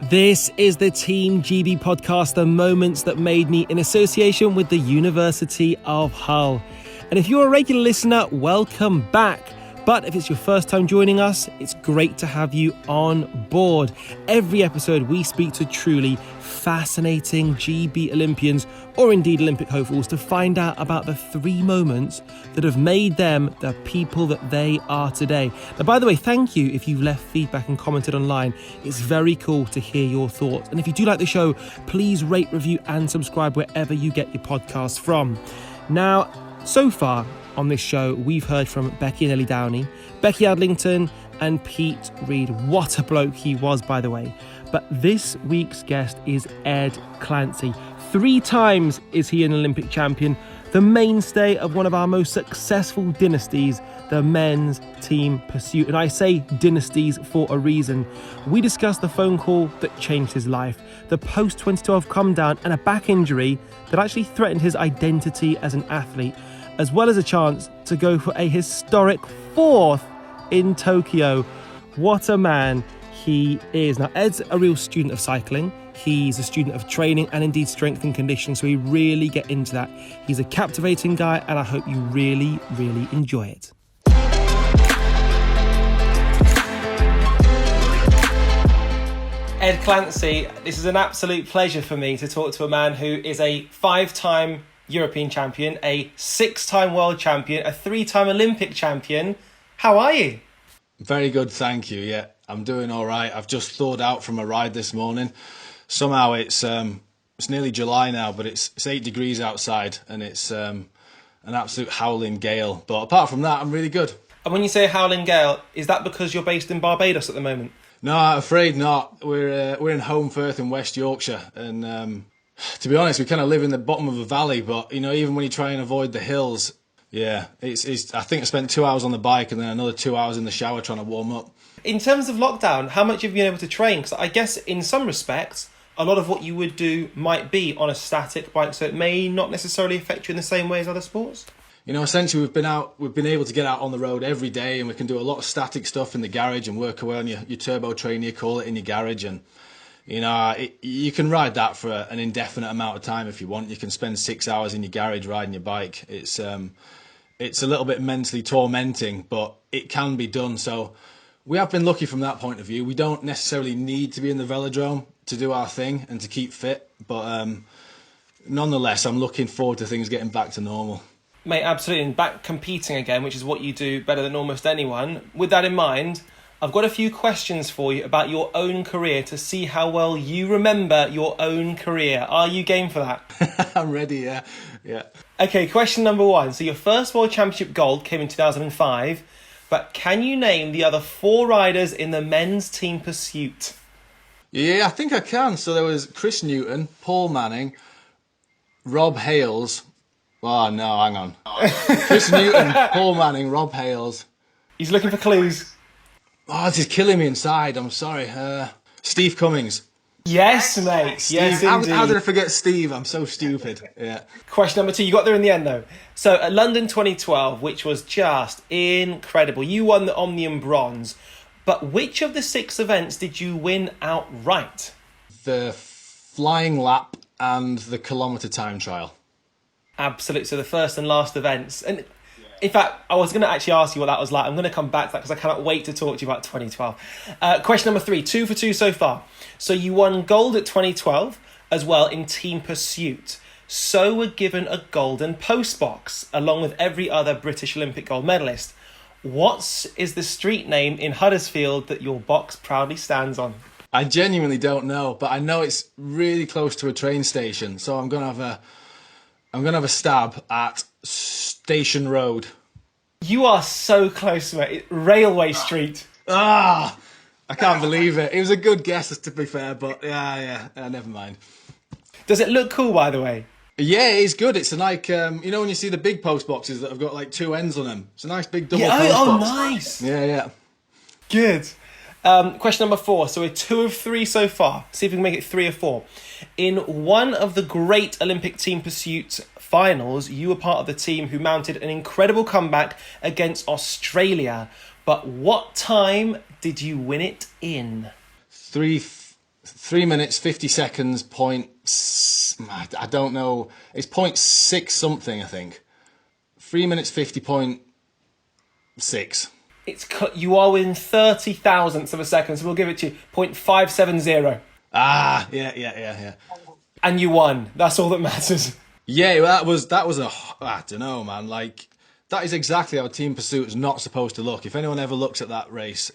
This is the Team GB podcast, the moments that made me, in association with the University of Hull. And if you're a regular listener, welcome back. But if it's your first time joining us, it's great to have you on board. Every episode, we speak to truly fascinating GB Olympians, or indeed Olympic hopefuls, to find out about the three moments that have made them the people that they are today. Now, by the way, thank you if you've left feedback and commented online. It's very cool to hear your thoughts. And if you do like the show, please rate, review and subscribe wherever you get your podcasts from. Now, so far on this show, we've heard from Becky and Ellie Downey, Becky Adlington and Pete Reed. What a bloke he was, by the way. But this week's guest is Ed Clancy. 3 times is he an Olympic champion, the mainstay of one of our most successful dynasties, the men's team pursuit. And I say dynasties for a reason. We discussed the phone call that changed his life, the post-2012 come down and a back injury that actually threatened his identity as an athlete, as well as a chance to go for a historic 4th in Tokyo. What a man he is. Now, Ed's a real student of cycling. He's a student of training and indeed strength and conditioning, so we really get into that. He's a captivating guy, and I hope you really, really enjoy it. Ed Clancy, this is an absolute pleasure for me to talk to a man who is a 5-time European champion, a 6-time world champion, a 3-time Olympic champion. How are you? Very good, thank you. Yeah, I'm doing all right. I've just thawed out from a ride this morning. Somehow it's nearly July now, but it's 8 degrees outside and it's an absolute howling gale. But apart from that, I'm really good. And when you say howling gale, is that because you're based in Barbados at the moment? No, I'm afraid not. We're in Home Firth in West Yorkshire, and to be honest, we kind of live in the bottom of a valley. But you know, even when you try and avoid the hills, yeah, it's. I think I spent 2 hours on the bike and then another 2 hours in the shower trying to warm up. In terms of lockdown, how much have you been able to train? Because I guess in some respects, a lot of what you would do might be on a static bike, so it may not necessarily affect you in the same way as other sports. You know, essentially we've been able to get out on the road every day, and we can do a lot of static stuff in the garage and work away on your turbo trainer, you call it, in your garage. And you know, you can ride that for an indefinite amount of time if you want. You can spend 6 hours in your garage riding your bike. It's a little bit mentally tormenting, but it can be done. So we have been lucky from that point of view. We don't necessarily need to be in the velodrome to do our thing and to keep fit, but nonetheless, I'm looking forward to things getting back to normal. Mate, absolutely. And back competing again, which is what you do better than almost anyone. With that in mind, I've got a few questions for you about your own career to see how well you remember your own career. Are you game for that? I'm ready, yeah. Okay, question number 1. So your first World Championship gold came in 2005, but can you name the other 4 riders in the men's team pursuit? Yeah, I think I can. So there was Chris Newton, Paul Manning, Rob Hales. Oh, no, hang on. Chris Newton, Paul Manning, Rob Hales. He's looking for clues. Oh, this is killing me inside. I'm sorry. Steve Cummings. Yes, mate. Steve, yes, indeed. How did I forget Steve? I'm so stupid. Yeah. Question number 2. You got there in the end, though. So at London 2012, which was just incredible, you won the Omnium Bronze. But which of the 6 events did you win outright? The flying lap and the kilometre time trial. Absolutely. So the first and last events. And in fact, I was going to actually ask you what that was like. I'm going to come back to that because I cannot wait to talk to you about 2012. Question number 3, 2 for 2 so far. So you won gold at 2012 as well in team pursuit. So were given a golden post box along with every other British Olympic gold medalist. What is the street name in Huddersfield that your box proudly stands on? I genuinely don't know, but I know it's really close to a train station. So I'm going to have a stab at Station Road. You are so close, mate. Railway Street. I can't believe it. It was a good guess, to be fair, but yeah, never mind. Does it look cool, by the way? Yeah, it's good. It's like, you know when you see the big post boxes that have got like 2 ends on them? It's a nice big double post box. Oh, nice. Yeah. Good. Question number 4. So we're 2 of 3 so far. See if we can make it 3 or 4. In one of the great Olympic team pursuit finals, you were part of the team who mounted an incredible comeback against Australia. But what time did you win it in? 3 3 minutes, 50 seconds, I don't know. It's 0.6 something, I think. 3 minutes, 50.6. You are within 30 thousandths of a second, so we'll give it to you. 0.570. Yeah. And you won. That's all that matters. Yeah, I don't know, man. Like, that is exactly how team pursuit is not supposed to look. If anyone ever looks at that race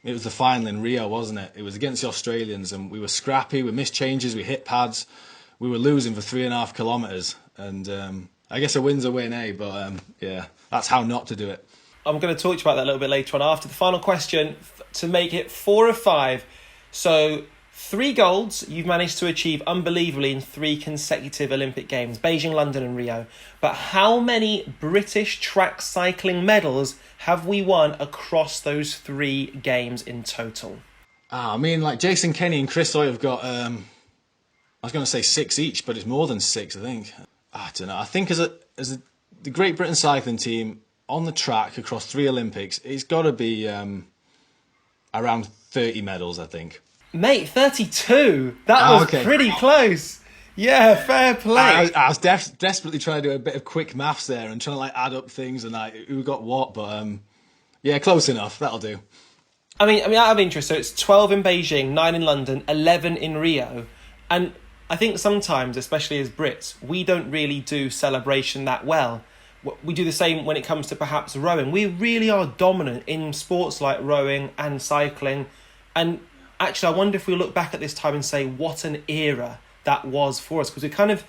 it was the final in Rio, wasn't it? It was against the Australians, and we were scrappy, we missed changes, we hit pads, we were losing for 3.5 kilometres, and I guess a win's a win, eh? But yeah, that's how not to do it. I'm going to talk to you about that a little bit later on after the final question to make it 4 of 5. So 3 golds you've managed to achieve unbelievably in 3 consecutive Olympic Games, Beijing, London and Rio. But how many British track cycling medals have we won across those 3 games in total? I mean, like Jason Kenny and Chris Hoy have got, I was going to say 6 each, but it's more than 6, I think. I don't know. I think the Great Britain cycling team on the track across 3 Olympics, it's got to be around 30 medals, I think. Mate, 32. That was okay. Pretty close. Yeah, fair play. I was desperately trying to do a bit of quick maths there and trying to like add up things and like who got what, but yeah, close enough. That'll do. I mean, out of interest, so it's 12 in Beijing, 9 in London, 11 in Rio, and I think sometimes, especially as Brits, we don't really do celebration that well. We do the same when it comes to perhaps rowing. We really are dominant in sports like rowing and cycling. And actually, I wonder if we look back at this time and say what an era that was for us. Because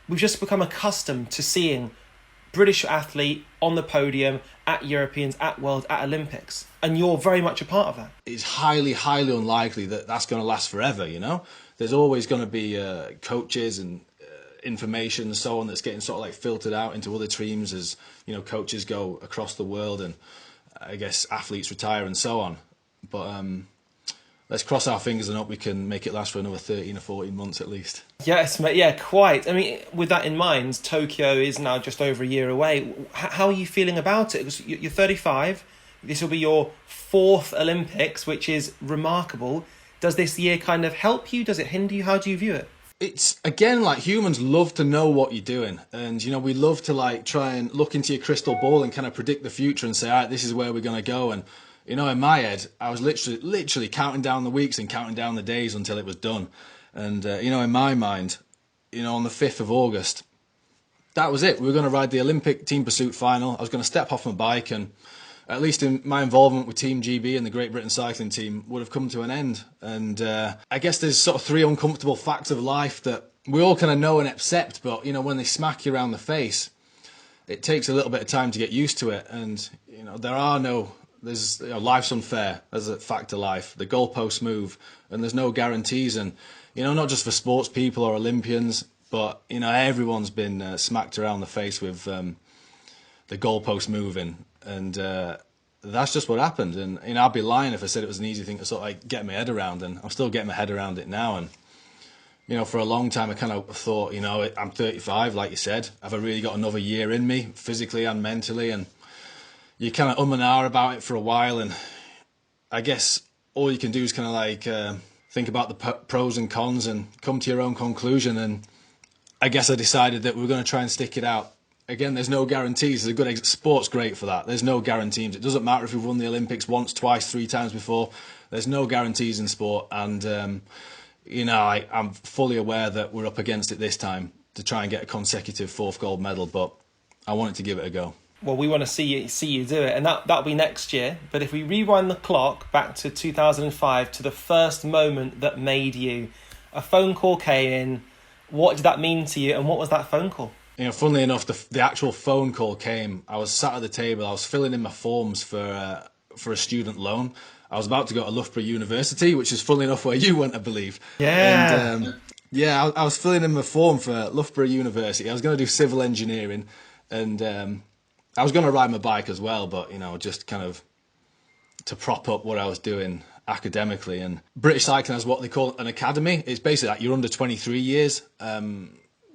we've just become accustomed to seeing British athlete on the podium at Europeans, at World, at Olympics. And you're very much a part of that. It's highly, highly unlikely that that's going to last forever, you know? There's always going to be coaches and information and so on that's getting sort of like filtered out into other teams as, you know, coaches go across the world and I guess athletes retire and so on. But let's cross our fingers and hope we can make it last for another 13 or 14 months at least. Yes, mate, yeah, quite. I mean, with that in mind, Tokyo is now just over a year away. How are you feeling about it? Because you're 35. This will be your 4th Olympics, which is remarkable. Does this year kind of help you? Does it hinder you? How do you view it? It's, again, like humans love to know what you're doing. And, you know, we love to like try and look into your crystal ball and kind of predict the future and say, all right, this is where we're going to go. And, you know, in my head, I was literally counting down the weeks and counting down the days until it was done. And, you know, in my mind, you know, on the 5th of August, that was it. We were going to ride the Olympic team pursuit final. I was going to step off my bike and, at least in my involvement with Team GB and the Great Britain cycling team, would have come to an end. And I guess there's sort of 3 uncomfortable facts of life that we all kind of know and accept, but, you know, when they smack you around the face, it takes a little bit of time to get used to it. And, you know, life's unfair as a fact of life. The goalposts move and there's no guarantees. And, you know, not just for sports people or Olympians, but, you know, everyone's been smacked around the face with the goalposts moving. And that's just what happened. And, you know, I'd be lying if I said it was an easy thing to sort of like get my head around. And I'm still getting my head around it now. And, you know, for a long time, I kind of thought, you know, I'm 35, like you said. Have I really got another year in me, physically and mentally? And you kind of and ah about it for a while. And I guess all you can do is kind of like think about the pros and cons and come to your own conclusion. And I guess I decided that we were going to try and stick it out. Again, there's no guarantees. There's a good sport's great for that. There's no guarantees. It doesn't matter if we've won the Olympics once, twice, 3 times before. There's no guarantees in sport. And, you know, I'm fully aware that we're up against it this time to try and get a consecutive 4th gold medal, but I wanted to give it a go. Well, we want to see you do it, and that'll be next year. But if we rewind the clock back to 2005, to the first moment that made you, a phone call came in. What did that mean to you, and what was that phone call? You know, funnily enough, the actual phone call came. I was sat at the table. I was filling in my forms for a student loan. I was about to go to Loughborough University, which is funnily enough where you went, I believe. Yeah. And I was filling in my form for Loughborough University. I was going to do civil engineering, and I was going to ride my bike as well, but, you know, just kind of to prop up what I was doing academically. And British cycling has what they call an academy. It's basically like you're under 23 years.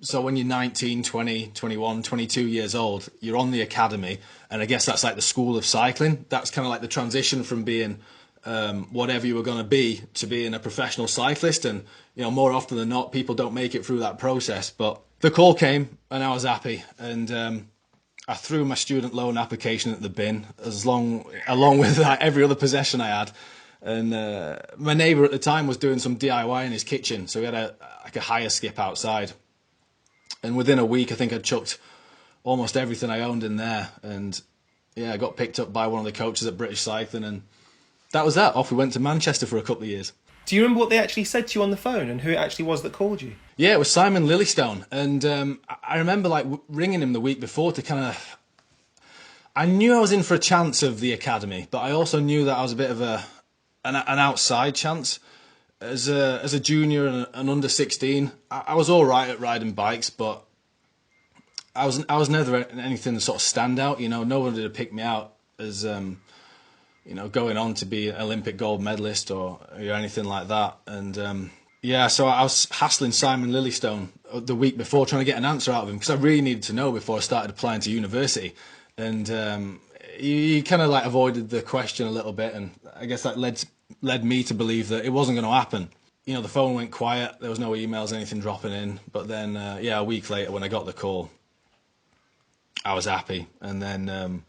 So when you're 19, 20, 21, 22 years old, you're on the academy. And I guess that's like the school of cycling. That's kind of like the transition from being whatever you were going to being a professional cyclist. And, more often than not, people don't make it through that process. But the call came and I was happy. And I threw my student loan application at the bin, along with every other possession I had. And my neighbour at the time was doing some DIY in his kitchen, so we had a hire skip outside. And within a week, I think I'd chucked almost everything I owned in there. And I got picked up by one of the coaches at British Cycling, and that was that. Off we went to Manchester for a couple of years. Do you remember what they actually said to you on the phone and who it actually was that called you? Yeah, it was Simon Lillystone. And I remember ringing him the week before to I knew I was in for a chance of the academy, but I also knew that I was a bit of an outside chance. As a junior and under 16, I was all right at riding bikes, but I was never anything to sort of stand out. No one did pick me out as going on to be an Olympic gold medalist or anything like that. And so I was hassling Simon Lillystone the week before, trying to get an answer out of him, because I really needed to know before I started applying to university. And he kind of avoided the question a little bit, and I guess that led me to believe that it wasn't going to happen. The phone went quiet, there was no emails, anything dropping in. But then, a week later when I got the call, I was happy. And then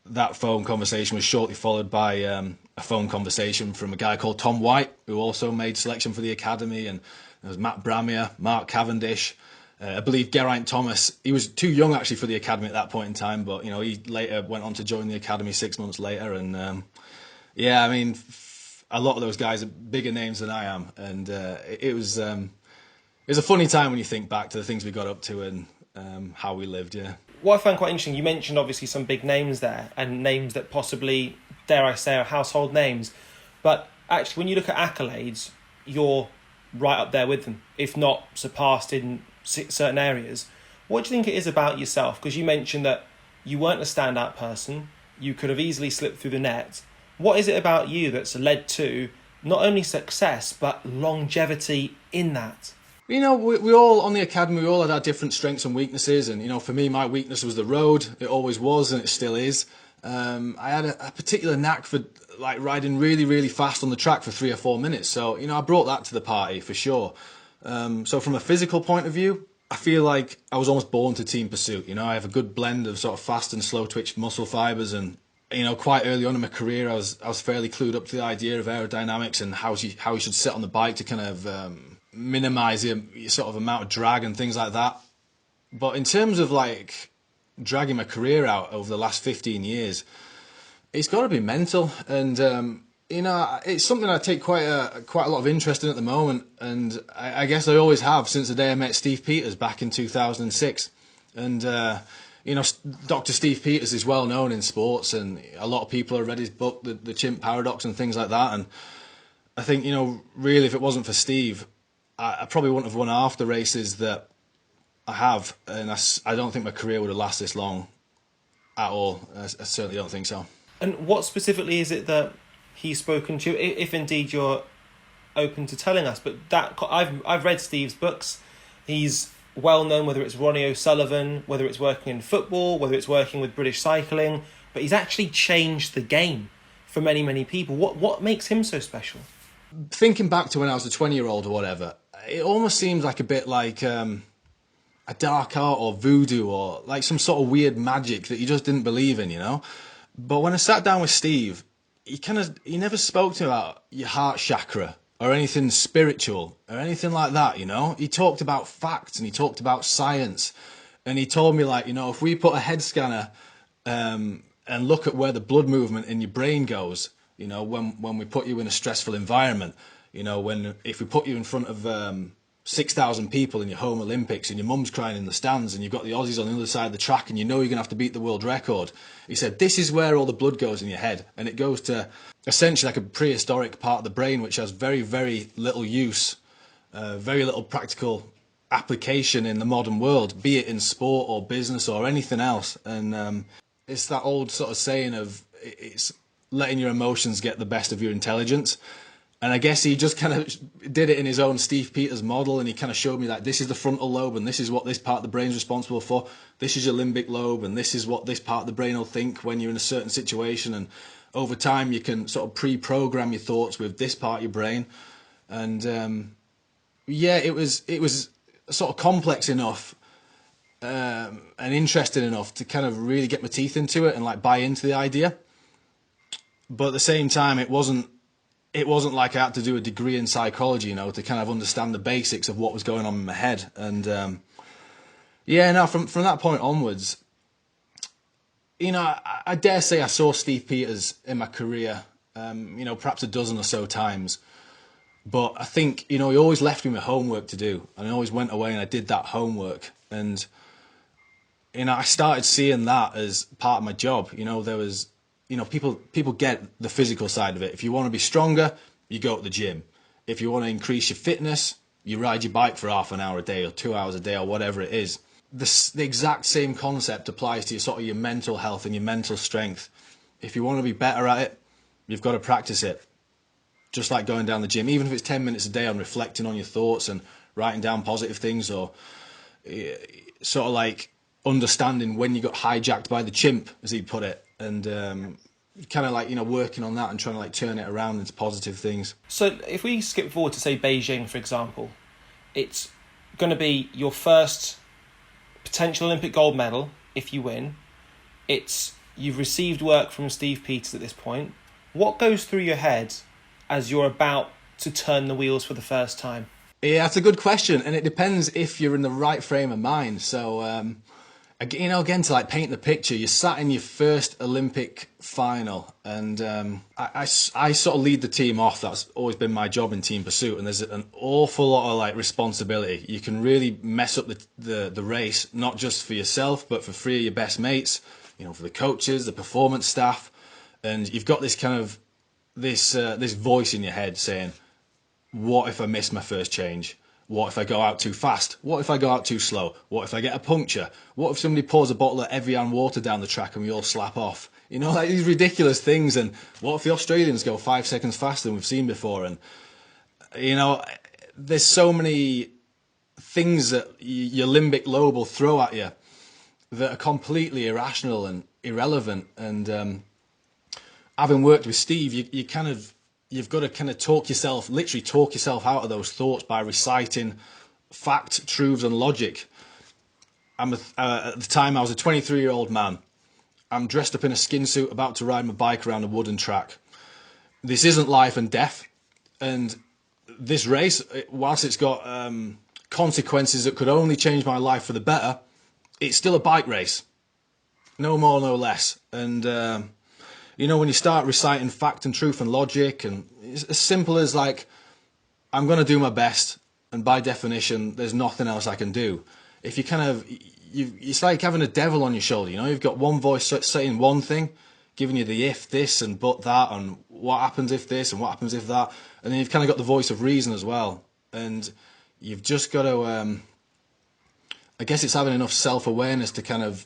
that phone conversation was shortly followed by a phone conversation from a guy called Tom White, who also made selection for the academy. And there was Matt Bramier, Mark Cavendish, I believe Geraint Thomas. He was too young actually for the academy at that point in time, but he later went on to join the academy 6 months later. And a lot of those guys are bigger names than I am, and it was a funny time when you think back to the things we got up to and how we lived. Yeah. What I found quite interesting, you mentioned obviously some big names there, and names that possibly, dare I say, are household names. But actually, when you look at accolades, you're right up there with them, if not surpassed in certain areas. What do you think it is about yourself? Because you mentioned that you weren't a standout person, you could have easily slipped through the net. What is it about you that's led to not only success, but longevity in that? We all, on the academy, we all had our different strengths and weaknesses. And, for me, my weakness was the road. It always was, and it still is. I had a particular knack for riding really, really fast on the track for 3 or 4 minutes. So, I brought that to the party for sure. So from a physical point of view, I feel like I was almost born to team pursuit. I have a good blend of sort of fast and slow twitch muscle fibers, and quite early on in my career, I was fairly clued up to the idea of aerodynamics and how you should sit on the bike to kind of minimize the sort of amount of drag and things like that. But in terms of dragging my career out over the last 15 years, it's got to be mental. And it's something I take quite a lot of interest in at the moment, and I guess I always have since the day I met Steve Peters back in 2006. And Dr. Steve Peters is well known in sports, and a lot of people have read his book, The Chimp Paradox, and things like that. And I think really, if it wasn't for Steve, I probably wouldn't have won half the races that I have, and I don't think my career would have lasted this long at all. I certainly don't think so. And what specifically is it that he's spoken to, if indeed you're open to telling us? But that I've read Steve's books. He's well known, whether it's Ronnie O'Sullivan, whether it's working in football, whether it's working with British Cycling, but he's actually changed the game for many, many people. What makes him so special? Thinking back to when I was a 20-year-old or whatever, it almost seems like a bit like a dark art or voodoo or like some sort of weird magic that you just didn't believe in, But when I sat down with Steve, he never spoke to me about your heart chakra or anything spiritual or anything like that, He talked about facts and he talked about science, and he told me if we put a head scanner and look at where the blood movement in your brain goes, when we put you in a stressful environment, if we put you in front of 6,000 people in your home Olympics and your mum's crying in the stands and you've got the Aussies on the other side of the track and you're going to have to beat the world record. He said, this is where all the blood goes in your head, and it goes to essentially like a prehistoric part of the brain which has very, very little use, very little practical application in the modern world, be it in sport or business or anything else. And it's that old sort of saying of it's letting your emotions get the best of your intelligence. And I guess he just kind of did it in his own Steve Peters model, and he kind of showed me this is the frontal lobe, and this is what this part of the brain is responsible for. This is your limbic lobe, and this is what this part of the brain will think when you're in a certain situation. And over time you can sort of pre-program your thoughts with this part of your brain. And yeah, it was sort of complex enough and interesting enough to kind of really get my teeth into it and like buy into the idea. But at the same time, it wasn't like I had to do a degree in psychology, you know, to kind of understand the basics of what was going on in my head. And yeah, no, from that point onwards, you know, I dare say I saw Steve Peters in my career, you know, perhaps a dozen or so times. But I think, you know, he always left me with homework to do, and I always went away and I did that homework. And, you know, I started seeing that as part of my job. You know, there was, you know, people get the physical side of it. If you want to be stronger, you go to the gym. If you want to increase your fitness, you ride your bike for half an hour a day or 2 hours a day or whatever it is. The exact same concept applies to your mental health and your mental strength. If you want to be better at it, you've got to practice it. Just like going down the gym, even if it's 10 minutes a day on reflecting on your thoughts and writing down positive things, or sort of like understanding when you got hijacked by the chimp, as he put it, and kind of like, you know, working on that and trying to like turn it around into positive things. So if we skip forward to say Beijing, for example, it's going to be your first potential Olympic gold medal if you win. You've received work from Steve Peters at this point. What goes through your head as you're about to turn the wheels for the first time? Yeah, that's a good question, and it depends if you're in the right frame of mind. So, you know, again, to like paint the picture, you're sat in your first Olympic final, and I sort of lead the team off. That's always been my job in team pursuit, and there's an awful lot of like responsibility. You can really mess up the race, not just for yourself, but for three of your best mates, you know, for the coaches, the performance staff, and you've got this kind of this voice in your head saying, what if I miss my first change? What if I go out too fast? What if I go out too slow? What if I get a puncture? What if somebody pours a bottle of Evian water down the track and we all slap off? You know, like these ridiculous things. And what if the Australians go 5 seconds faster than we've seen before? And, you know, there's so many things that your limbic lobe will throw at you that are completely irrational and irrelevant. And having worked with Steve, you've got to kind of literally talk yourself out of those thoughts by reciting fact, truths, and logic. At the time, I was a 23-year-old man. I'm dressed up in a skin suit, about to ride my bike around a wooden track. This isn't life and death, and this race, whilst it's got consequences that could only change my life for the better, it's still a bike race. No more, no less. And you know, when you start reciting fact and truth and logic, and it's as simple as like, I'm going to do my best, and by definition, there's nothing else I can do. If you kind of, it's like having a devil on your shoulder, you know, you've got one voice saying one thing, giving you the if this and but that, and what happens if this and what happens if that, and then you've kind of got the voice of reason as well. And you've just got to, I guess it's having enough self-awareness to kind of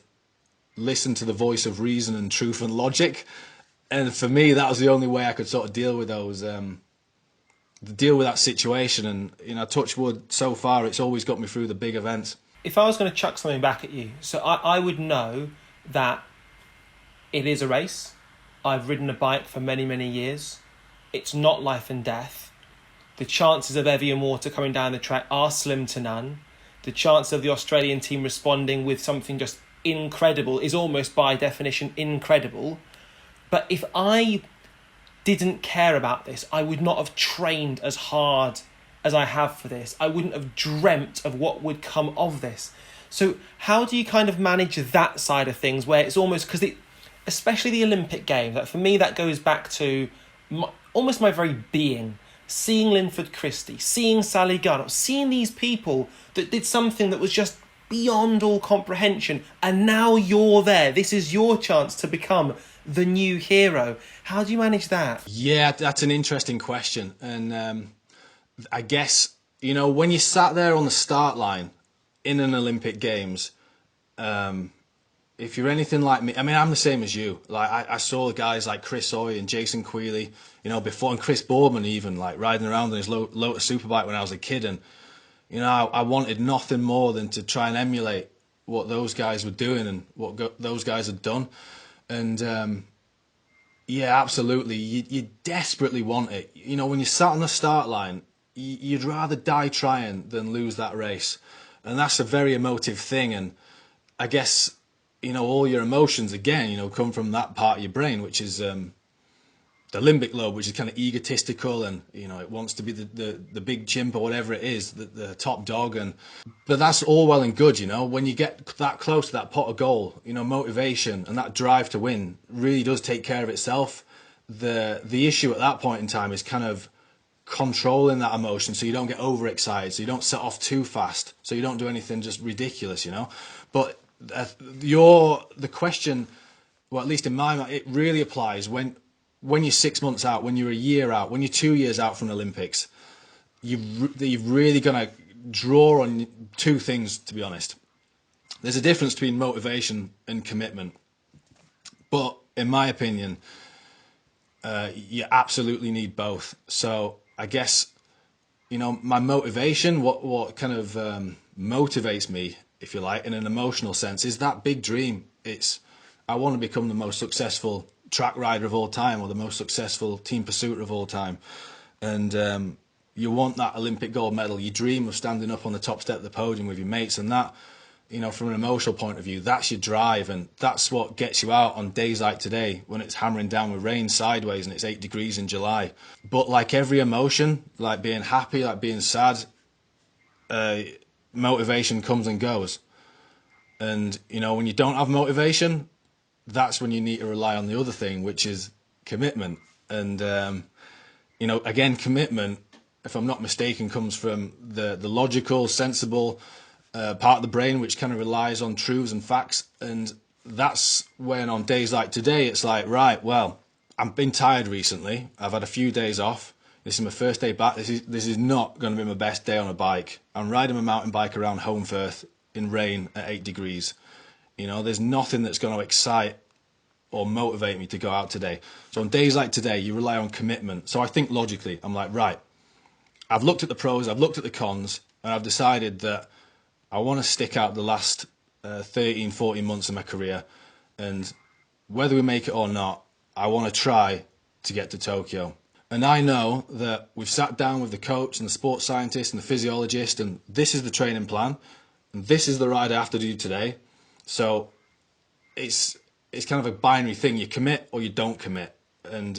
listen to the voice of reason and truth and logic. And for me, that was the only way I could sort of deal with that situation. And, you know, touch wood, so far, it's always got me through the big events. If I was going to chuck something back at you, so I would know that it is a race. I've ridden a bike for many, many years. It's not life and death. The chances of Evian water coming down the track are slim to none. The chance of the Australian team responding with something just incredible is almost by definition incredible. But if I didn't care about this, I would not have trained as hard as I have for this. I wouldn't have dreamt of what would come of this. So how do you kind of manage that side of things, where it's almost, because especially the Olympic Games, like for me that goes back to almost my very being. Seeing Linford Christie, seeing Sally Gunn, seeing these people that did something that was just beyond all comprehension, and now you're there. This is your chance to become the new hero. How do you manage that? Yeah, that's an interesting question. And I guess, you know, when you sat there on the start line in an Olympic Games, if you're anything like me, I mean, I'm the same as you. Like, I saw guys like Chris Hoy and Jason Quealy, you know, before, and Chris Boardman even, like, riding around on his Lotus Superbike when I was a kid. And, you know, I wanted nothing more than to try and emulate what those guys were doing and what those guys had done. And Yeah, absolutely. You desperately want it. You know, when you're sat on the start line, you'd rather die trying than lose that race. And that's a very emotive thing. And I guess, you know, all your emotions, again, you know, come from that part of your brain, which is the limbic lobe, which is kind of egotistical, and, you know, it wants to be the big chimp or whatever it is, the top dog. But that's all well and good, you know. When you get that close to that pot of gold, you know, motivation and that drive to win really does take care of itself. The issue at that point in time is kind of controlling that emotion, so you don't get overexcited, so you don't set off too fast, so you don't do anything just ridiculous, you know. But the question, well, at least in my mind, it really applies when you're 6 months out, when you're a year out, when you're 2 years out from the Olympics. You've really gonna draw on two things, to be honest. There's a difference between motivation and commitment, but in my opinion, you absolutely need both. So I guess, you know, my motivation, what kind of motivates me, if you like, in an emotional sense, is that big dream. I want to become the most successful track rider of all time, or the most successful team pursuiter of all time. And you want that Olympic gold medal. You dream of standing up on the top step of the podium with your mates, and that, you know, from an emotional point of view, that's your drive, and that's what gets you out on days like today when it's hammering down with rain sideways and it's 8 degrees in July. But like every emotion, like being happy, like being sad, motivation comes and goes. And, you know, when you don't have motivation, that's when you need to rely on the other thing, which is commitment. And, you know, again, commitment, if I'm not mistaken, comes from the logical, sensible part of the brain, which kind of relies on truths and facts. And that's when on days like today, it's like, right, well, I've been tired recently. I've had a few days off. This is my first day back. This is not going to be my best day on a bike. I'm riding my mountain bike around Holmfirth in rain at 8 degrees. You know, there's nothing that's going to excite or motivate me to go out today. So on days like today, you rely on commitment. So I think logically, I'm like, right, I've looked at the pros, I've looked at the cons, and I've decided that I want to stick out the last 13, 14 months of my career. And whether we make it or not, I want to try to get to Tokyo. And I know that we've sat down with the coach and the sports scientist and the physiologist, and this is the training plan, and this is the ride I have to do today. So it's kind of a binary thing. You commit or you don't commit. And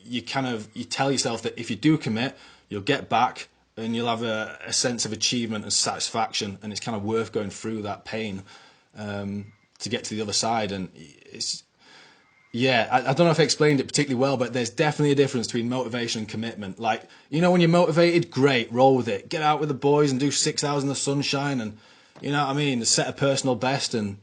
you tell yourself that if you do commit, you'll get back and you'll have a sense of achievement and satisfaction, and it's kind of worth going through that pain to get to the other side. And I don't know if I explained it particularly well, but there's definitely a difference between motivation and commitment. Like, you know, when you're motivated, great, roll with it. Get out with the boys and do 6 hours in the sunshine, and, you know what I mean, set a personal best and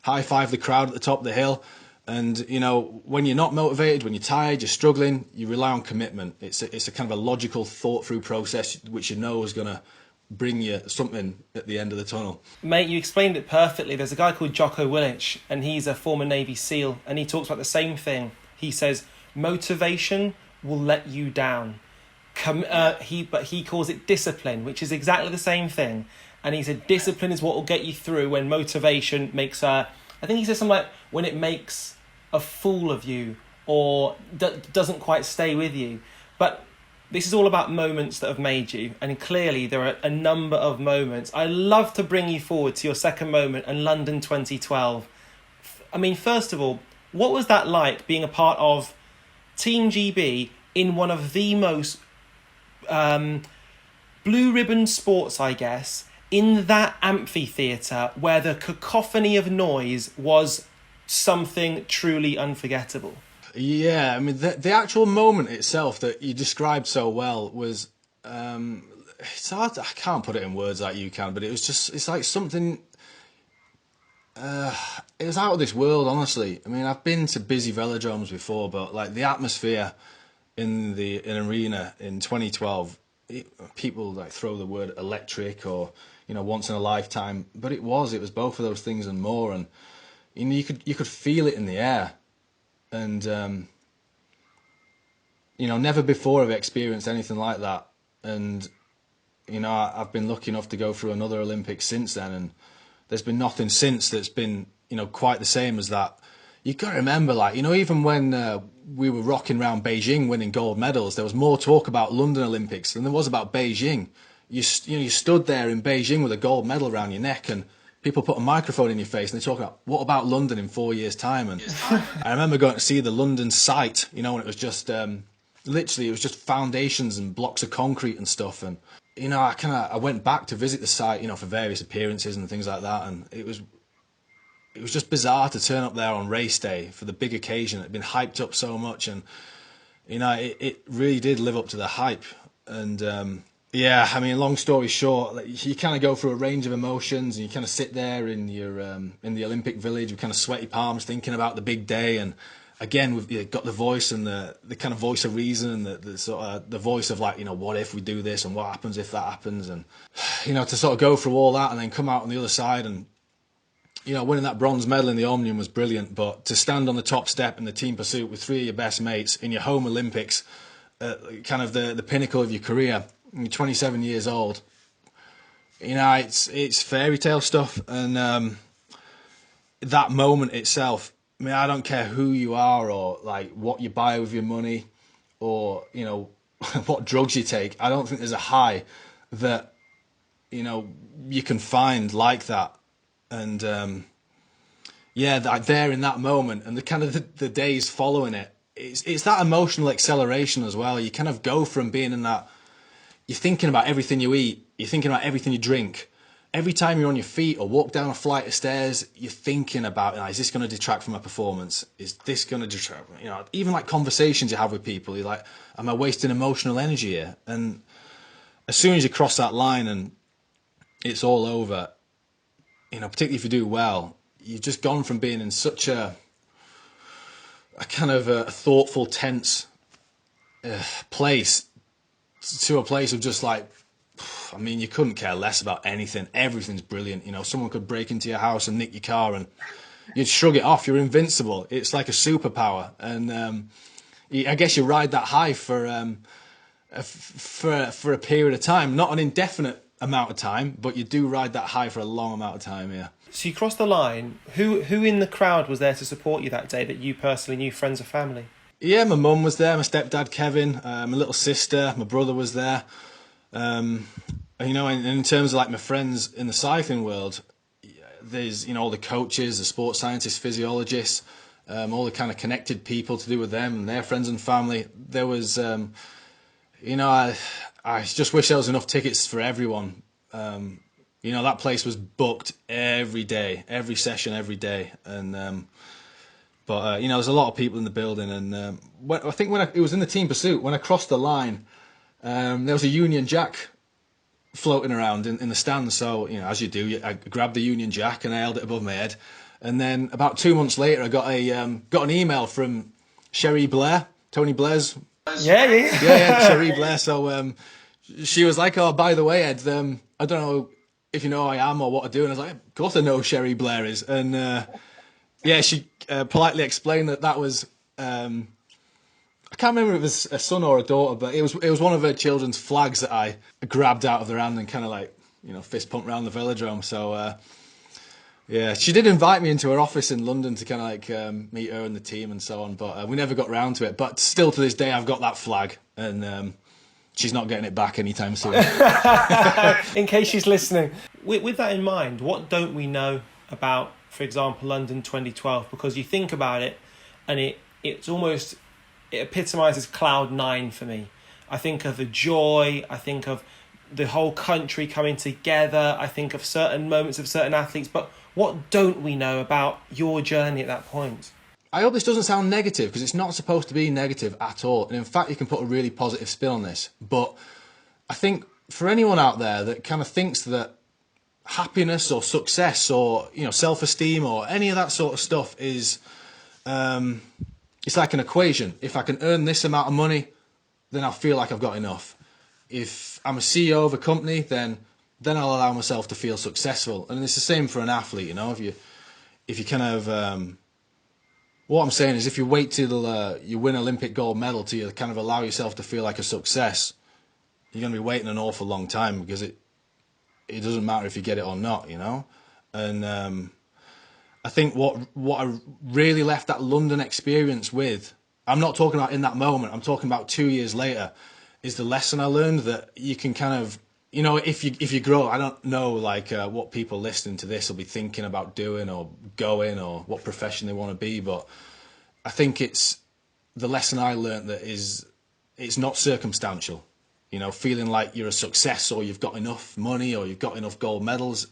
high five the crowd at the top of the hill. And, you know, when you're not motivated, when you're tired, you're struggling, you rely on commitment. It's a kind of a logical, thought-through process which you know is going to bring you something at the end of the tunnel. Mate, you explained it perfectly. There's a guy called Jocko Willink, and he's a former Navy SEAL, and he talks about the same thing. He says, motivation will let you down. But he calls it discipline, which is exactly the same thing. And he said discipline is what will get you through when motivation makes I think he says something like, when it makes a fool of you or doesn't quite stay with you. But this is all about moments that have made you, and clearly there are a number of moments. I love to bring you forward to your second moment in London 2012. I mean, first of all, what was that like, being a part of Team GB in one of the most blue ribbon sports, I guess, in that amphitheatre where the cacophony of noise was something truly unforgettable? Yeah, I mean, the actual moment itself that you described so well was, it's hard, I can't put it in words like you can, but it was just, it's like something, it was out of this world, honestly. I mean, I've been to busy velodromes before, but like the atmosphere in an arena in 2012, people like throw the word electric or, you know, once in a lifetime, but it was both of those things and more. And, you know, you could feel it in the air. And, you know, never before have I experienced anything like that. And, you know, I've been lucky enough to go through another Olympics since then. And there's been nothing since that's been, you know, quite the same as that. you got to remember, like, you know, even when we were rocking around Beijing winning gold medals, there was more talk about London Olympics than there was about Beijing. You stood there in Beijing with a gold medal around your neck, and people put a microphone in your face and they talk about, what about London in 4 years' time? And I remember going to see the London site, you know, and it was just literally, it was just foundations and blocks of concrete and stuff. And you know, I went back to visit the site, you know, for various appearances and things like that, and it was just bizarre to turn up there on race day for the big occasion. It had been hyped up so much, and you know, it really did live up to the hype. And yeah, I mean, long story short, like, you kind of go through a range of emotions, and you kind of sit there in your in the Olympic Village with kind of sweaty palms, thinking about the big day. And again, we've got the voice and the kind of voice of reason, and the sort of the voice of, like, you know, what if we do this, and what happens if that happens, and you know, to sort of go through all that and then come out on the other side and, you know, winning that bronze medal in the Omnium was brilliant. But to stand on the top step in the team pursuit with 3 of your best mates in your home Olympics, kind of the pinnacle of your career, you're 27 years old, you know, it's fairy tale stuff. And that moment itself, I mean, I don't care who you are or like what you buy with your money or, you know, what drugs you take. I don't think there's a high that, you know, you can find like that. And yeah, that there in that moment and the kind of the days following it, it's that emotional acceleration as well. You kind of go from being in that, you're thinking about everything you eat, you're thinking about everything you drink. Every time you're on your feet or walk down a flight of stairs, you're thinking about, is this going to detract from my performance? Is this going to detract? You know, even like conversations you have with people, you're like, am I wasting emotional energy here? And as soon as you cross that line and it's all over, you know, particularly if you do well, you've just gone from being in such a kind of a thoughtful, tense place to a place of just like, I mean, you couldn't care less about anything. Everything's brilliant. You know, someone could break into your house and nick your car and you'd shrug it off. You're invincible. It's like a superpower. And I guess you ride that high for a period of time, not an indefinite amount of time, but you do ride that high for a long amount of time, yeah. So you crossed the line. Who in the crowd was there to support you that day that you personally knew, friends or family? Yeah, my mum was there, my stepdad Kevin, my little sister, my brother was there. You know, and in terms of like my friends in the cycling world, there's, you know, all the coaches, the sports scientists, physiologists, all the kind of connected people to do with them and their friends and family. There was, you know, I just wish there was enough tickets for everyone. You know, that place was booked every day, every session, every day. And, but, you know, there's a lot of people in the building. And I think when it was in the team pursuit, when I crossed the line, there was a Union Jack floating around in the stands. So, you know, as you do, I grabbed the Union Jack and I held it above my head. And then about 2 months later, I got an email from Cherie Blair, Tony Blair's. Yeah, Cherie Blair. So she was like, "Oh, by the way, Ed, I don't know if you know who I am or what I do." And I was like, "Of course I know who Cherie Blair is." And yeah, she politely explained that was. I can't remember if it was a son or a daughter, but it was one of her children's flags that I grabbed out of their hand and kind of like, you know, fist pumped around the velodrome. So yeah, she did invite me into her office in London to kind of like meet her and the team and so on, but we never got round to it. But still to this day, I've got that flag, and she's not getting it back anytime soon. In case she's listening, with that in mind, what don't we know about, for example, London 2012? Because you think about it, and it's almost. It epitomises Cloud 9 for me. I think of the joy, I think of the whole country coming together, I think of certain moments of certain athletes, but what don't we know about your journey at that point? I hope this doesn't sound negative, because it's not supposed to be negative at all. And in fact, you can put a really positive spin on this. But I think for anyone out there that kind of thinks that happiness or success or, you know, self-esteem or any of that sort of stuff is... it's like an equation. If I can earn this amount of money, then I'll feel like I've got enough. If I'm a CEO of a company, then I'll allow myself to feel successful. And it's the same for an athlete, you know. If you kind of, what I'm saying is, if you wait till you win Olympic gold medal to you kind of allow yourself to feel like a success, you're going to be waiting an awful long time, because it doesn't matter if you get it or not, you know. And I think what I really left that London experience with, I'm not talking about in that moment, I'm talking about 2 years later, is the lesson I learned that you can kind of, if you grow, I don't know what people listening to this will be thinking about doing or going or what profession they want to be, but I think it's the lesson I learned that it's not circumstantial. Feeling like you're a success or you've got enough money or you've got enough gold medals.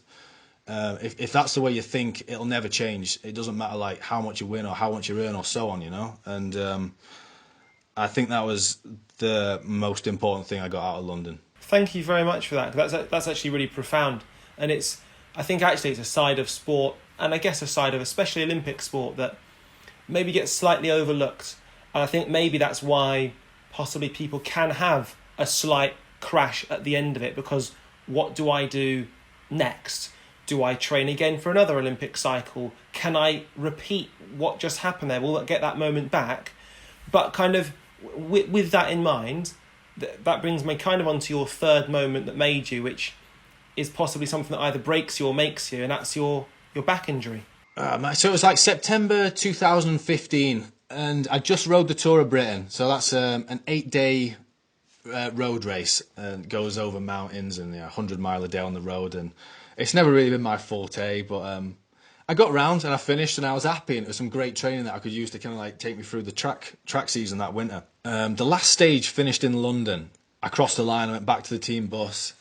If that's the way you think, it'll never change. It doesn't matter like how much you win or how much you earn or so on, And I think that was the most important thing I got out of London. Thank you very much for that. That's actually really profound, and I think actually it's a side of sport, and I guess a side of especially Olympic sport that maybe gets slightly overlooked. And I think maybe that's why possibly people can have a slight crash at the end of it, because what do I do next? Do I train again for another Olympic cycle? Can I repeat what just happened there? Will I get that moment back? But kind of with that in mind, that brings me kind of onto your third moment that made you, which is possibly something that either breaks you or makes you, and that's your back injury. So it was like September 2015, and I just rode the Tour of Britain. So that's an 8-day road race, and goes over mountains and 100 mile a day on the road, and it's never really been my forte, but I got round and I finished and I was happy, and it was some great training that I could use to kind of like take me through the track season that winter. The last stage finished in London. I crossed the line, I went back to the team bus,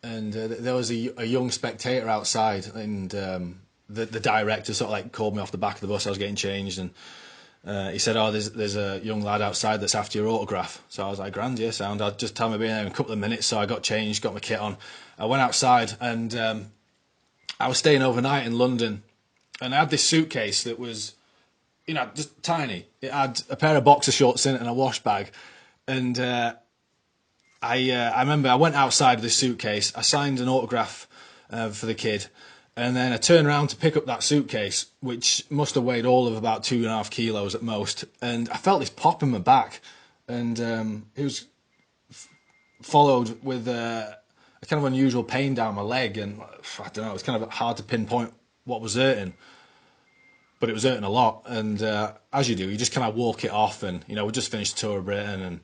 and there was a young spectator outside, and the director sort of like called me off the back of the bus. I was getting changed, and he said, "Oh, there's a young lad outside that's after your autograph." So I was like, "Grand, yeah, sound. I'll just tell him I'll be in there in a couple of minutes." So I got changed, got my kit on. I went outside, and I was staying overnight in London, and I had this suitcase that was, just tiny. It had a pair of boxer shorts in it and a wash bag, and I remember I went outside with this suitcase. I signed an autograph for the kid. And then I turned around to pick up that suitcase, which must have weighed all of about 2.5 kilos at most. And I felt this pop in my back. And it was followed with a kind of unusual pain down my leg. And I don't know, it was kind of hard to pinpoint what was hurting. But it was hurting a lot. And as you do, you just kind of walk it off. And, we just finished the Tour of Britain, and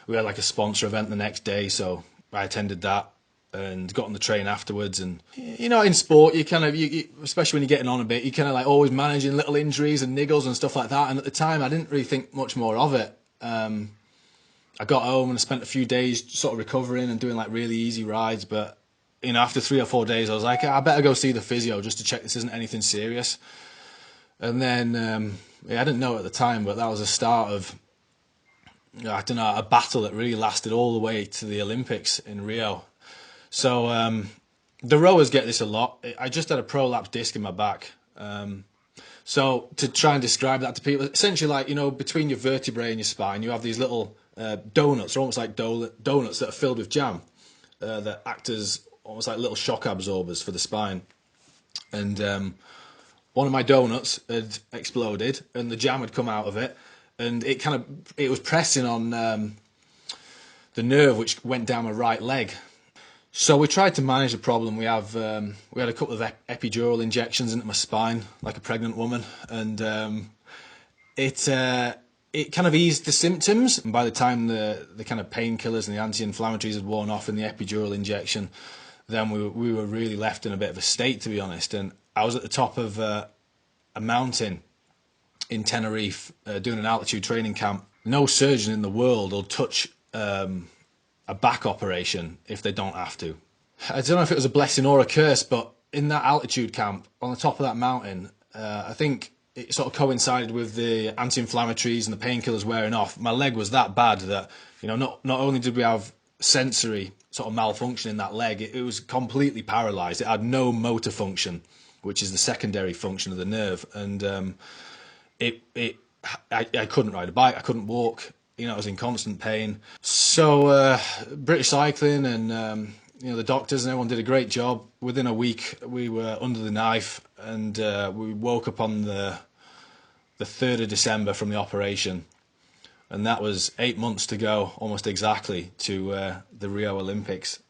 we had like a sponsor event the next day. So I attended that and got on the train afterwards. And in sport, you kind of especially when you're getting on a bit, you kind of like always managing little injuries and niggles and stuff like that. And at the time I didn't really think much more of it. I got home and I spent a few days sort of recovering and doing like really easy rides, but after 3 or 4 days I was like, I better go see the physio just to check this isn't anything serious. And then I didn't know at the time, but that was the start of a battle that really lasted all the way to the Olympics in Rio. So the rowers get this a lot. I just had a prolapse disc in my back. So to try and describe that to people, essentially like, between your vertebrae and your spine, you have these little donuts, or almost like donuts that are filled with jam that act as almost like little shock absorbers for the spine. And one of my donuts had exploded and the jam had come out of it, and it was pressing on the nerve which went down my right leg. So we tried to manage the problem. We had a couple of epidural injections into my spine, like a pregnant woman, and it kind of eased the symptoms. And by the time the kind of painkillers and the anti-inflammatories had worn off in the epidural injection, then we were really left in a bit of a state, to be honest. And I was at the top of a mountain in Tenerife doing an altitude training camp. No surgeon in the world will touch a back operation if they don't have to. I don't know if it was a blessing or a curse, but in that altitude camp on the top of that mountain, I think it sort of coincided with the anti-inflammatories and the painkillers wearing off. My leg was that bad that, not only did we have sensory sort of malfunction in that leg, it was completely paralyzed. It had no motor function, which is the secondary function of the nerve. And I couldn't ride a bike, I couldn't walk. I was in constant pain. So British Cycling and the doctors and everyone did a great job. Within a week, we were under the knife, and we woke up on the 3rd of December from the operation, and that was 8 months to go, almost exactly, to the Rio Olympics.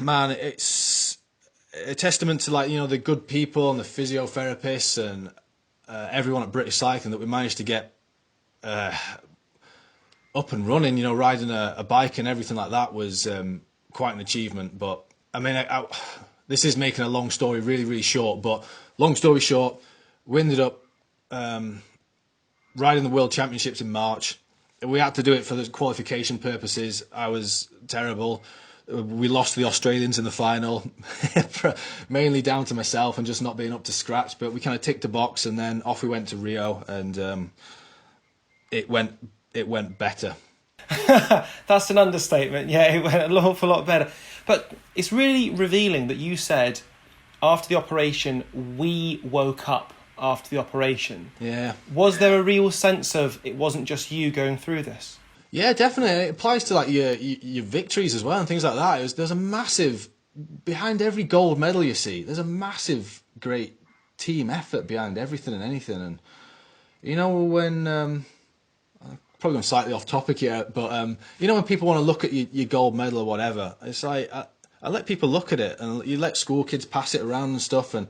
Man, a testament to, like, the good people and the physiotherapists and everyone at British Cycling that we managed to get up and running. Riding a bike and everything like that was quite an achievement. But I mean, this is making a long story really, really short. But long story short, we ended up riding the World Championships in March. We had to do it for the qualification purposes. I was terrible. We lost to the Australians in the final, mainly down to myself and just not being up to scratch. But we kind of ticked the box, and then off we went to Rio, and it went better. That's an understatement. Yeah, it went an awful lot better. But it's really revealing that you said after the operation, we woke up after the operation. Yeah. Was there a real sense of it wasn't just you going through this? Yeah, definitely. It applies to, like, your victories as well and things like that. There's a massive, behind every gold medal you see, there's a massive, great team effort behind everything and anything. And when I'm probably going slightly off topic here, but when people want to look at your gold medal or whatever, it's like I let people look at it, and you let school kids pass it around and stuff. And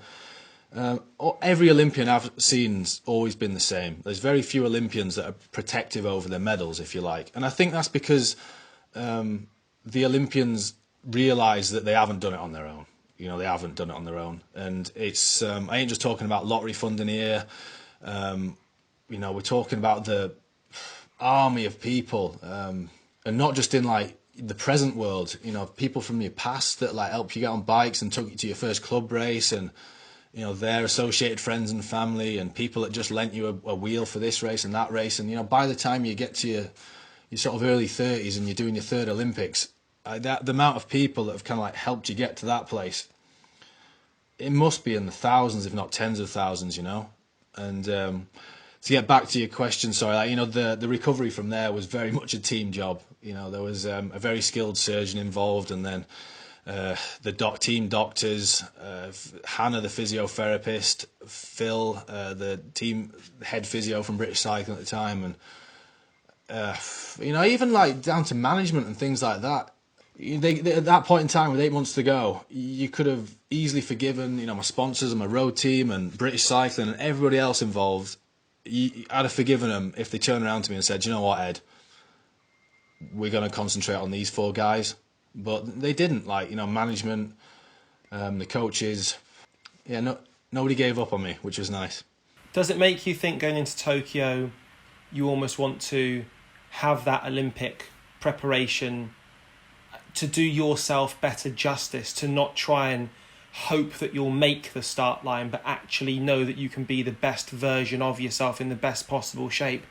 every Olympian I've seen's always been the same. There's very few Olympians that are protective over their medals, if you like. And I think that's because the Olympians realise that they haven't done it on their own. They haven't done it on their own. And it's I ain't just talking about lottery funding here. We're talking about the army of people, and not just in, like, the present world. People from your past that, like, helped you get on bikes and took you to your first club race, and their associated friends and family, and people that just lent you a wheel for this race and that race. And by the time you get to your sort of early 30s and you're doing your third Olympics, the amount of people that have kind of, like, helped you get to that place, it must be in the thousands, if not tens of thousands. And to get back to your question, sorry, the recovery from there was very much a team job. There was a very skilled surgeon involved, and then the team doctors, Hannah, the physiotherapist, Phil, the team head physio from British Cycling at the time, and even, like, down to management and things like that. At that point in time, with 8 months to go, you could have easily forgiven, my sponsors and my road team and British Cycling and everybody else involved. I'd have forgiven them if they turned around to me and said, "You know what, Ed, we're going to concentrate on these 4 guys." But they didn't. Like, management, the coaches, nobody gave up on me, which was nice. Does it make you think, going into Tokyo, you almost want to have that Olympic preparation to do yourself better justice, to not try and hope that you'll make the start line, but actually know that you can be the best version of yourself in the best possible shape,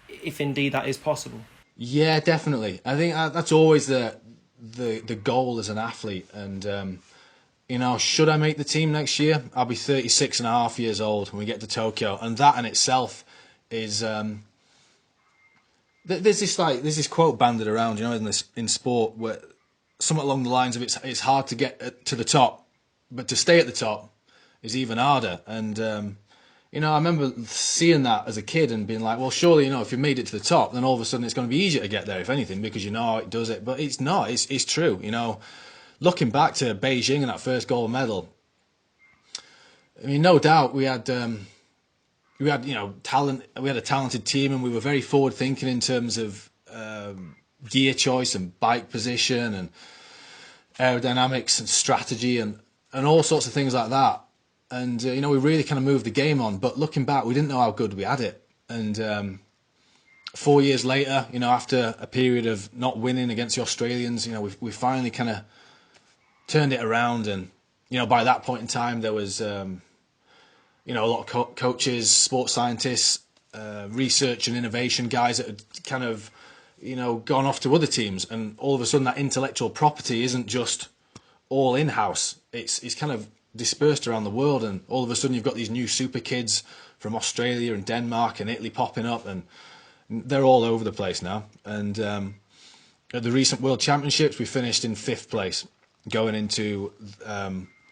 if indeed that is possible? Yeah, definitely. I think that's always the goal as an athlete. And should I make the team next year, I'll be 36 and a half years old when we get to Tokyo, and that in itself is there's this quote banded around, in sport, where somewhat along the lines of it's hard to get to the top, but to stay at the top is even harder. And I remember seeing that as a kid and being like, well, surely, if you made it to the top, then all of a sudden it's going to be easier to get there, if anything, because it does it. But it's not. It's true. Looking back to Beijing and that first gold medal, I mean, no doubt we had talent. We had a talented team, and we were very forward thinking in terms of gear choice and bike position and aerodynamics and strategy and all sorts of things like that. And we really kind of moved the game on. But looking back, we didn't know how good we had it. And 4 years later, after a period of not winning against the Australians, we finally kind of turned it around. And by that point in time, there was a lot of coaches, sports scientists, research and innovation guys that had kind of gone off to other teams. And all of a sudden, that intellectual property isn't just all in-house. It's kind of dispersed around the world, and all of a sudden you've got these new super kids from Australia and Denmark and Italy popping up, and they're all over the place now. And at the recent World Championships, we finished in 5th place, going into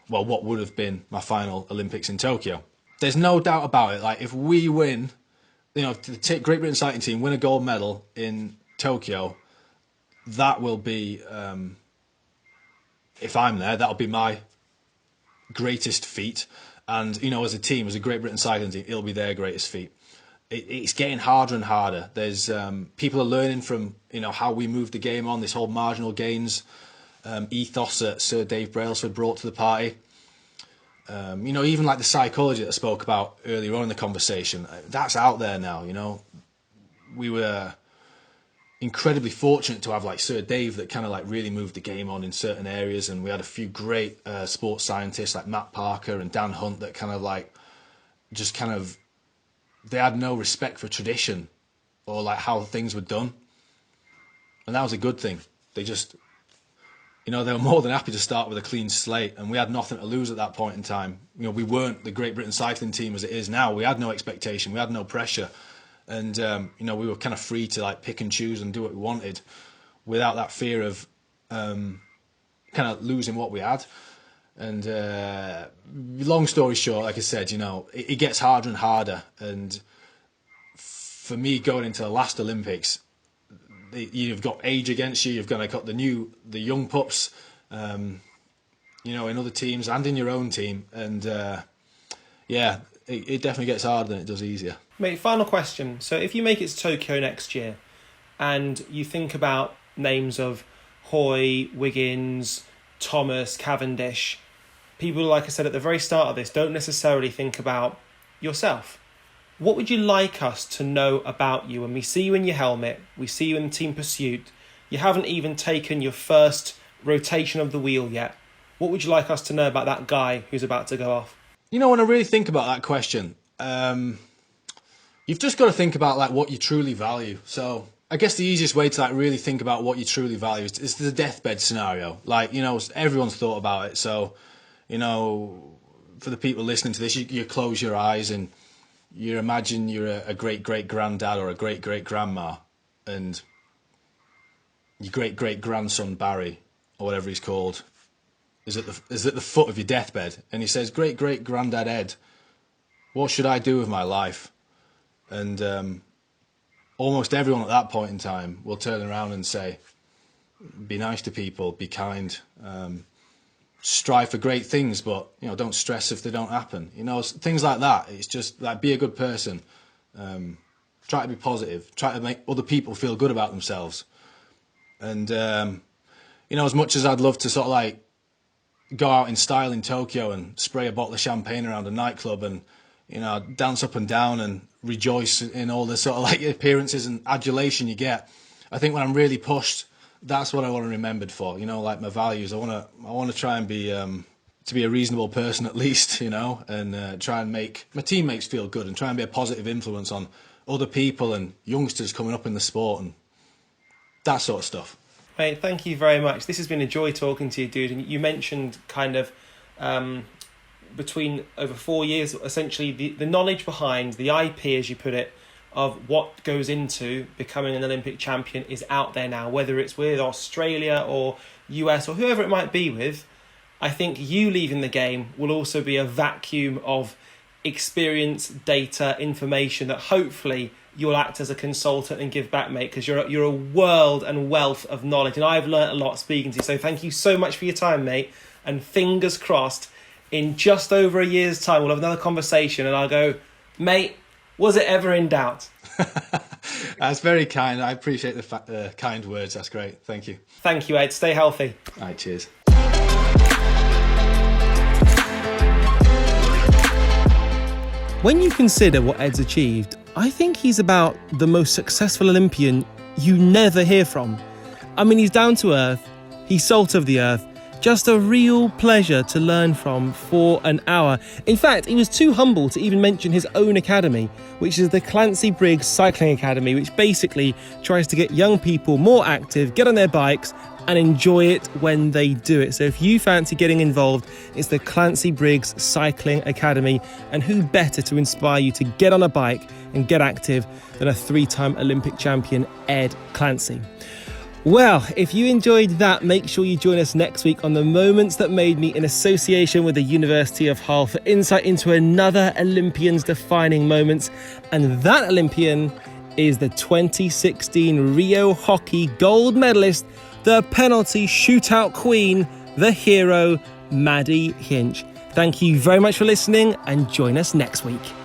what would have been my final Olympics in Tokyo. There's no doubt about it. Like, if we win, to take Great Britain cycling team, win a gold medal in Tokyo, that will be, if I'm there, that'll be my greatest feat. And, you know, as a team, as a Great Britain cycling team, it'll be their greatest feat. It's getting harder and harder. There's people are learning from, you know, how we move the game on, this whole marginal gains ethos that Sir Dave Brailsford brought to the party. You know, even like the psychology that I spoke about earlier on in the conversation, that's out there now, you know. We were incredibly fortunate to have like Sir Dave that kind of like really moved the game on in certain areas, and we had a few great sports scientists like Matt Parker and Dan Hunt that kind of like just kind of, they had no respect for tradition or like how things were done, and that was a good thing. They just, you know, they were more than happy to start with a clean slate, and we had nothing to lose at that point in time. You know, we weren't the Great Britain cycling team as it is now. We had no expectation, we had no pressure. And, you know, we were kind of free to like pick and choose and do what we wanted without that fear of kind of losing what we had. And long story short, like I said, you know, it gets harder and harder. And for me, going into the last Olympics, you've got age against you. You've got the young pups, you know, in other teams and in your own team. And yeah, it definitely gets harder than it does easier. Mate, final question. So if you make it to Tokyo next year and you think about names of Hoy, Wiggins, Thomas, Cavendish, people, like I said at the very start of this, don't necessarily think about yourself. What would you like us to know about you? When we see you in your helmet, we see you in team pursuit, you haven't even taken your first rotation of the wheel yet. What would you like us to know about that guy who's about to go off? You know, when I really think about that question, you've just got to think about like what you truly value. So I guess the easiest way to like really think about what you truly value is the deathbed scenario. Like, you know, everyone's thought about it. So, you know, for the people listening to this, you close your eyes and you imagine you're a great-great-granddad or a great-great-grandma, and your great-great-grandson Barry, or whatever he's called, is at the foot of your deathbed, and he says, great-great-granddad Ed, what should I do with my life? And almost everyone at that point in time will turn around and say, be nice to people, be kind, strive for great things, but, you know, don't stress if they don't happen. You know, things like that. It's just like, be a good person, try to be positive, try to make other people feel good about themselves. And, you know, as much as I'd love to sort of like go out in style in Tokyo and spray a bottle of champagne around a nightclub and, you know, dance up and down and rejoice in all the sort of like appearances and adulation you get, I think when I'm really pushed, that's what I want to be remembered for. You know, like my values. I want to try and be to be a reasonable person at least. You know, and try and make my teammates feel good and try and be a positive influence on other people and youngsters coming up in the sport and that sort of stuff. Mate, thank you very much. This has been a joy talking to you, dude. And you mentioned kind of between over 4 years, essentially the knowledge behind the IP, as you put it, of what goes into becoming an Olympic champion is out there now, whether it's with Australia or US or whoever it might be with. I think you leaving the game will also be a vacuum of experience, data, information that hopefully you'll act as a consultant and give back, mate, because you're a world and wealth of knowledge, and I've learnt a lot speaking to you. So thank you so much for your time, mate, and fingers crossed in just over a year's time we'll have another conversation and I'll go, mate, was it ever in doubt? That's very kind. I appreciate the kind words. That's great. Thank you. Thank you, Ed. Stay healthy. All right, cheers. When you consider what Ed's achieved, I think he's about the most successful Olympian you never hear from. I mean, he's down to earth, he's salt of the earth, just a real pleasure to learn from for an hour. In fact, he was too humble to even mention his own academy, which is the Clancy Briggs Cycling Academy, which basically tries to get young people more active, get on their bikes and enjoy it when they do it. So if you fancy getting involved, it's the Clancy Briggs Cycling Academy, and who better to inspire you to get on a bike and get active than a 3-time Olympic champion, Ed Clancy. Well, if you enjoyed that, make sure you join us next week on The Moments That Made Me in association with the University of Hull for insight into another Olympian's defining moments. And that Olympian is the 2016 Rio hockey gold medalist, the penalty shootout queen, the hero, Maddie Hinch. Thank you very much for listening, and join us next week.